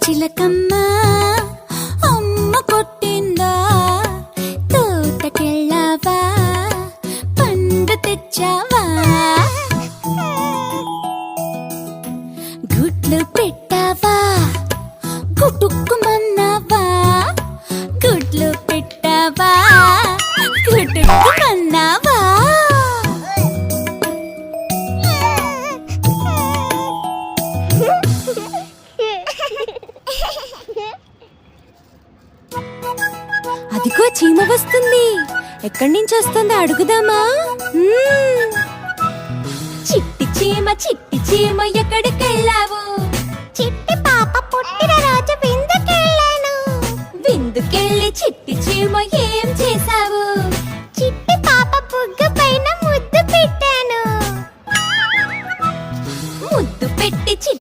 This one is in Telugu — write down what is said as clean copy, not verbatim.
చిలకమ్మ అమ్మ కొట్టిందా తోటకెళ్ళావా పండు తెచ్చావా గుడ్లు పెట్టావా గుటుక్కుమన్నావా గుడ్లు పెట్టావా గుటుక్కుమన్నావా అదిగో చీమ వస్తుంది. ఎక్కడి నుంచి వస్తుందో అడుగుదామా? చిట్టి చీమ ఎక్కడికెళ్ళావు?